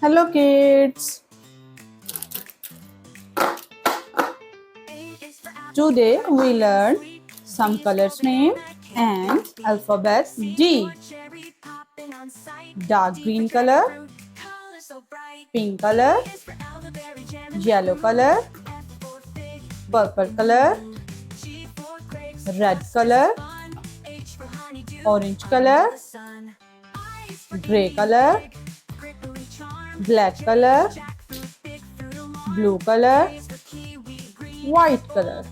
Hello kids! Today we learn some colors name and alphabet D. Dark green color, pink color, yellow color, purple color, red color, orange color, grey color, black color, blue color, white color.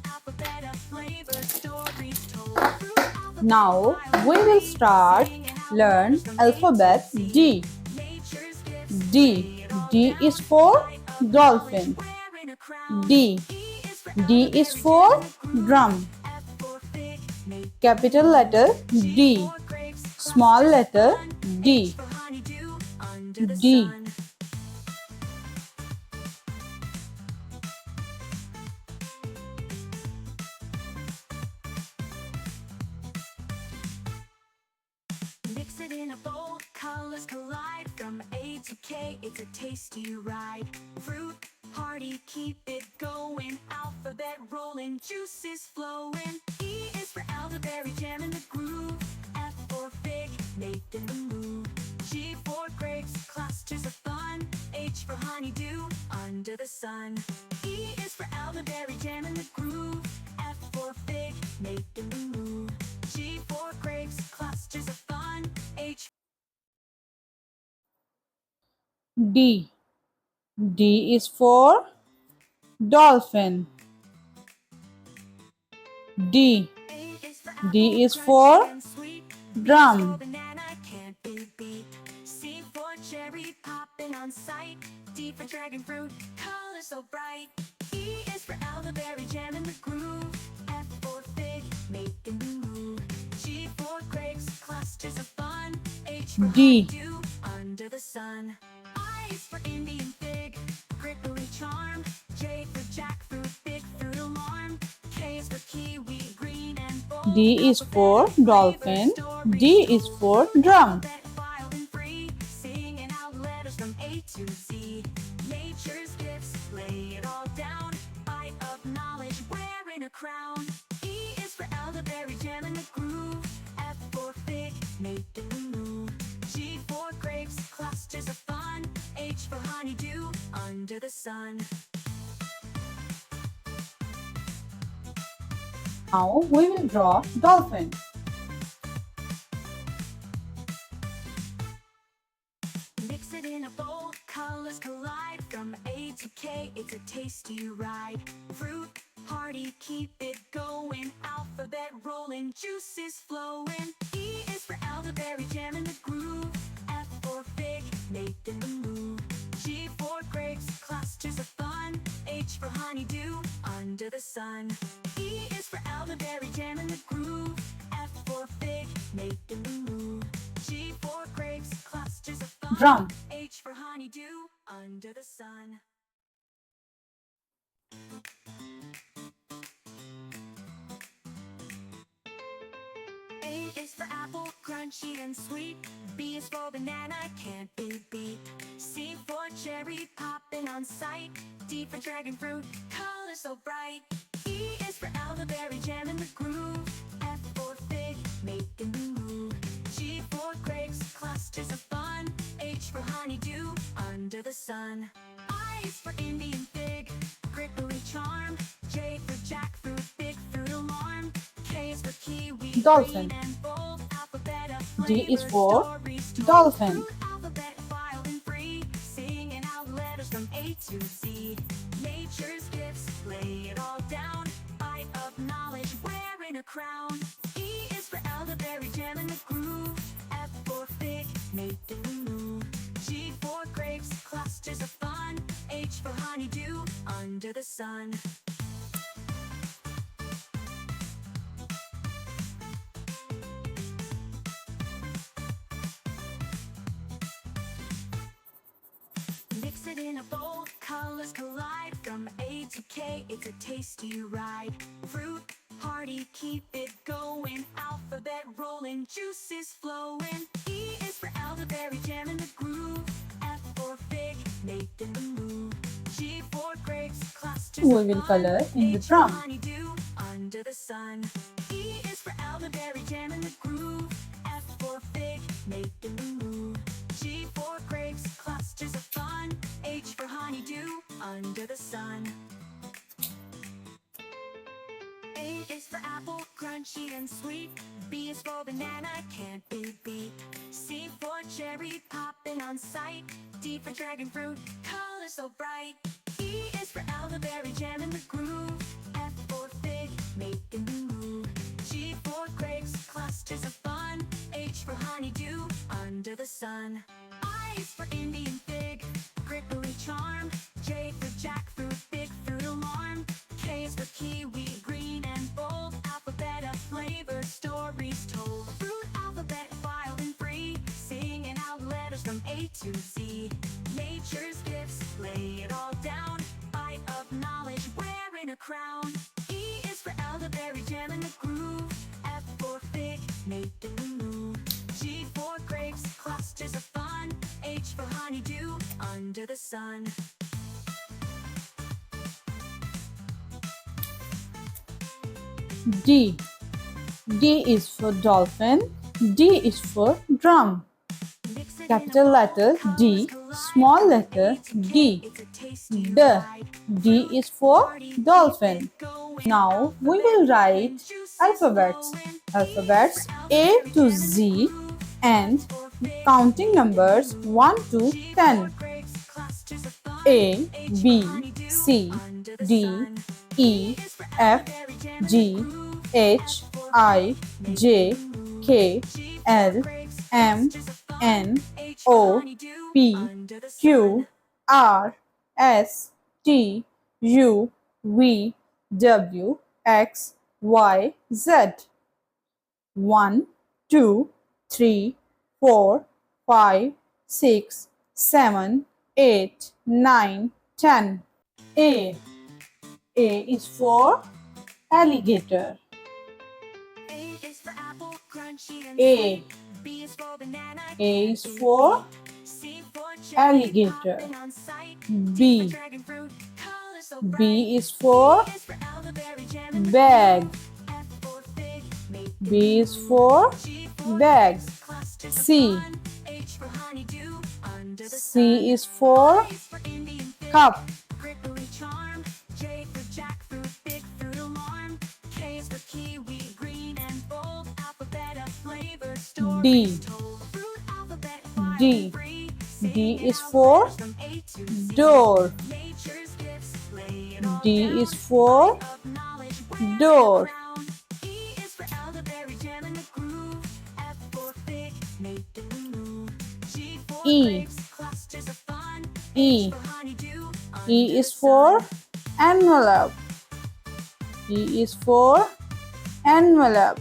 Now we will start learn alphabet D. D. D is for dolphin. D. D is for drum. Capital letter D. Small letter D. D. Mix it in a bowl, colors collide. From A to K, it's a tasty ride. Fruit, party, keep it going. Alphabet rolling, juices flowing. E is for elderberry, jam in the groove. F for fig, making the move. G for grapes, clusters of fun. H for honeydew, under the sun. E is for elderberry, jam in the groove. F for fig, making the move. G for grapes, clusters of fun. H. D. D is for dolphin. D. D is for drum. C for cherry popping on sight. D for dragon fruit, color so bright. E is for elderberry, jam in the groove. F for fig, making the move. G for grapes, clusters of fun. H for D. honeydew, under the sun. I is for Indian fig, prickly charm. J for jackfruit, big fruit alarm. K is for kiwi, green and bold. D is for dolphin. D is for drum. Wild and free, singing out letters from A to Z. Nature's gifts, lay it all down. Bite of knowledge, wearing a crown. E is for elderberry, jam in the groove. F for fig, making the move. G for grapes, clusters of fun. H for honeydew, under the sun. Now we will draw dolphin. Mix it in a bowl, colors collide. From A to K, it's a tasty ride. Fruit, party, keep it going. Alphabet rolling, juices flowing. E is for elderberry, jam in the groove. F for fig, making the move. G for grapes, clusters of fun. H for honeydew, under the sun. E is for elderberry, jam in the groove. F for fig, making the move. G for grapes, clusters of fun. Drum. H for honeydew, under the sun. A is for apple, crunchy and sweet. B is for banana, can't be beat. C for cherry, popping on sight. D for dragon fruit, color so bright. E is for elderberry, jam in the groove. F for fig, making the move. G for grapes, clusters of fun. H for honeydew, under the sun. I is for Indian fig, prickly charm. J for jackfruit, big fruit alarm. K is for kiwi, Dolphin. green and bold. Alphabet of D is flavors, for stories told. dolphin. Alphabet wild and free, singing out letters from A to Z. Nature's gifts, lay it all down. Bite of knowledge, wearing a crown. E is for elderberry, jam in the groove. F for fig, making the move. G for grapes, clusters of fun. H for honeydew, under the sun. Mix it in a bowl, colors collide. From A to K, it's a tasty ride. Fruit, party, keep it going. Alphabet rolling, juices flowing. E is for elderberry, jam in the groove. F for fig, making a move. G for grapes, clusters We of will fun. color in the H for drum. honeydew, under the sun. E is for elderberry jam in the groove. F for fig, making the move. G for grapes, clusters of fun. H for honeydew, under the sun. A is for apple, crunchy and sweet. B is for banana, can't be beat. C for cherry, popping on sight. D for dragon fruit, color so bright. E is for elderberry jam in the groove. F for fig, making the move. G for grapes, clusters of fun. H for honeydew, under the sun. I is for Indian fig, prickly charm. J for jackfruit, big fruit alarm. K is for kiwi, green and bold. Alphabet of flavor, stories told. Fruit alphabet, wild and free. Singing out letters from A to Z. Nature's gifts, lay it all down. Bite of knowledge, wearing a crown. E is for elderberry jam in the groove. F for fig, making the move. G for grapes, clusters of fun. H for honeydew, under the sun. D. D is for dolphin. D is for drum. Capital letter D, small letter D. D. D is for dolphin. Now we will write alphabets. Alphabets A to Z and counting numbers 1 to 10. A, B, C, D, E, F, G, H, I, J, K, L, M, N, O, P, Q, R, S, T, U, V, W, X, Y, Z. 1, 2, 3, 4, 5, 6, 7, 8, 9, 10. A. A is for alligator. A. A is for alligator. B. B is for bag. B is for bag. C. C is for cup. D. D. D is for door. D is for door. E. E. E is for envelope. E is for envelope.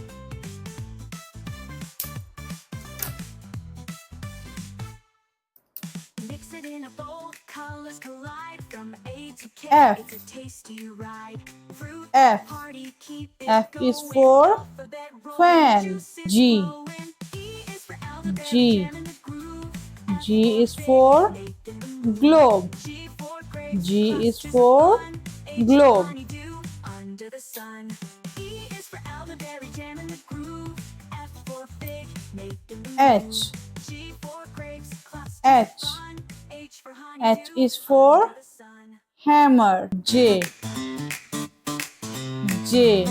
Mix it in a bowl, colors collide from A to K. F. It's a tasty ride. Fruit, F. party, keep it F is going. for Alphabet rolling, fan. juices G. flowing. E is for elderberry G. jam in the groove. G is for globe. G for grapes, G is clusters for of fun. H globe. for honeydew, under the sun. E is for elderberry jam in the groove. F for fig, making the H. move. G for grapes, clusters H. of fun. H for H honeydew, is for under the sun. hammer. J. J.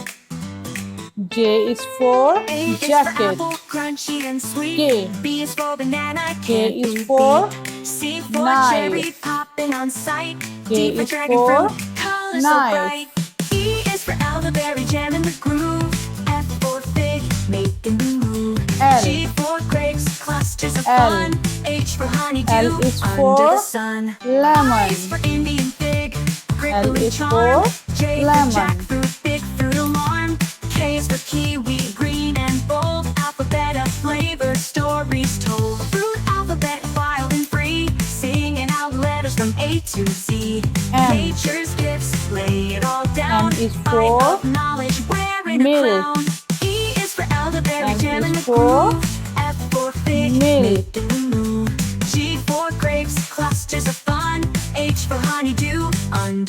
J is for A is for jacket. apple, crunchy and sweet. K. B is for banana, K can't is be for beat. C for knife. cherry, popping on sight. K D for is dragon for fruit, color so knife. bright. E is for elderberry jam in the groove. F for fig, making the move. L. G for grapes, clusters of L. fun. H for honeydew, L is under for the sun. I lemon. is for Indian fig, L prickly is charm. for J lemon. for jackfruit, big fruit alarm. K is for kiwi, green and bold. Alphabet of flavor, stories told. Fruit alphabet, wild and free. Singing out letters from A to Z. M. Nature's gifts, lay it all down. M is Bite for of knowledge, wearing a milk. crown. E is for elderberry M jam in is the for groove. F for fig, milk. making the move. G for grapes, clusters of fun.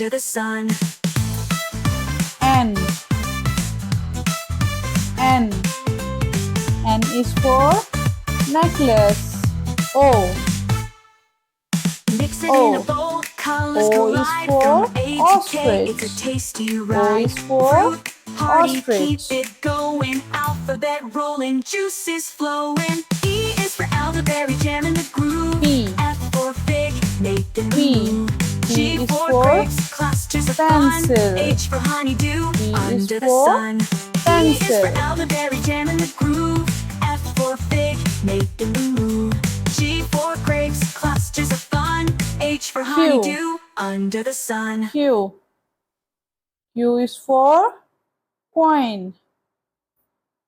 under the sun. N. N. N is for necklace. O. Mix it O. in a bowl, colors O is collide for from A to K. ostrich. It's a tasty O ride. is for Fruit, party, keep ostrich. it going. Alphabet rolling, juices flowing. E is for elderberry, jam in the groove. P. F for fig, make the P. move. P G is for for grapes, clusters of fun. pencil. H for honeydew, P is under the for sun. E is pencil. for elderberry, jam in the groove. F for fig, make the move. G for grapes, clusters of fun. H for honeydew, under the sun. Q. Q is for coin.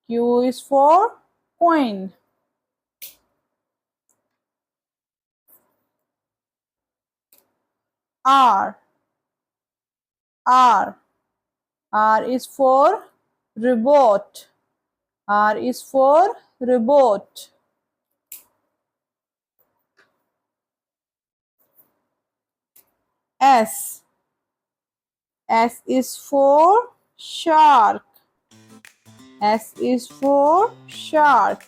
Q is for coin. R. R. R is for robot. R is for robot. S. S is for shark. S is for shark.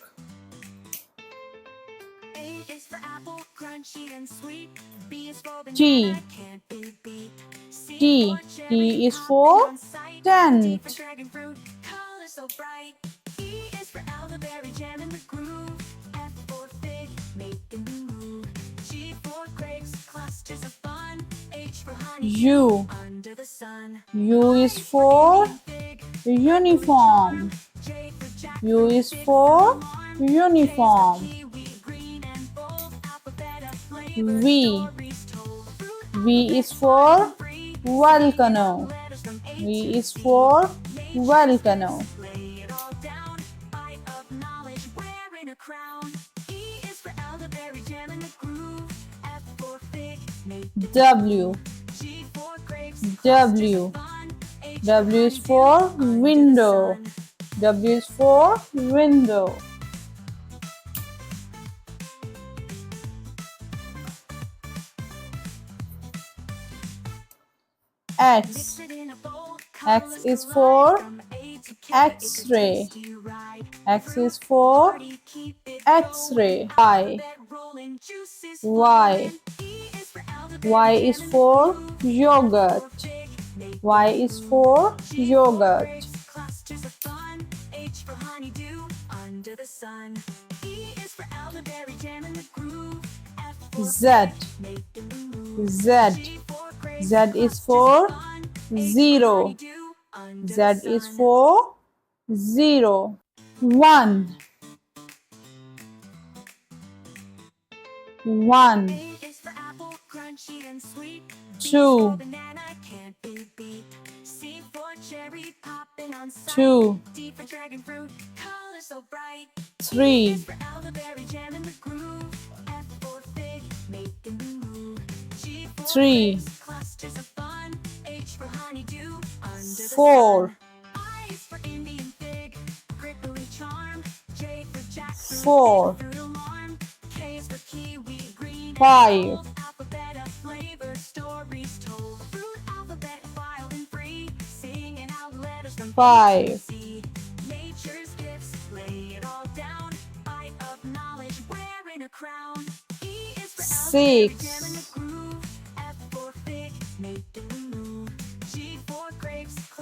A is for apple, crunchy and sweet. B is for T. banana, can't be beat. C T. for cherry, T is popping for on sight. D tent. for dragon fruit, color so bright. E is for elderberry, jam in the groove. F for fig, making the move. G for grapes, clusters of fun. H for honey, U. under the sun. U is for Fig, uniform. J for jack, U is for uniform. kiwi, green and bold. Alphabet of flavor, V. stories told. Fruit, V is for volcano. letters from A V to is for volcano. lay it all down. Bite of knowledge, wearing a crown. E is for elderberry, jam in the groove. F for fig, make the W. G for grapes, W. fun. H W is for window. W is for window. X. X is for X-ray. X is for X-ray. Y. Y. Y is for yogurt. Y is for yogurt. Z. Z. Z is for zero. Z is for zero. 1. 1. 2. 2. 3. 3. 4. 4. 5. 5. 6.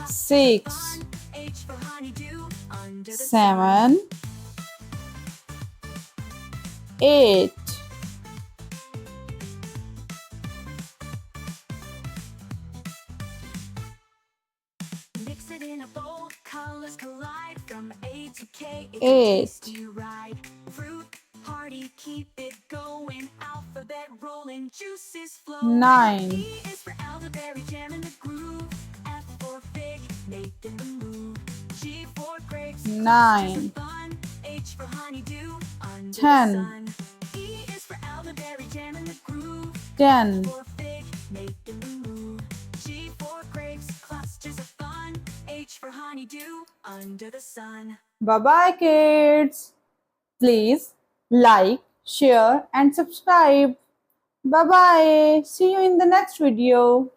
6. 7. 8. 8. 9. 9. 10. 10. Bye bye, kids. Please like, share, and subscribe. Bye bye. See you in the next video.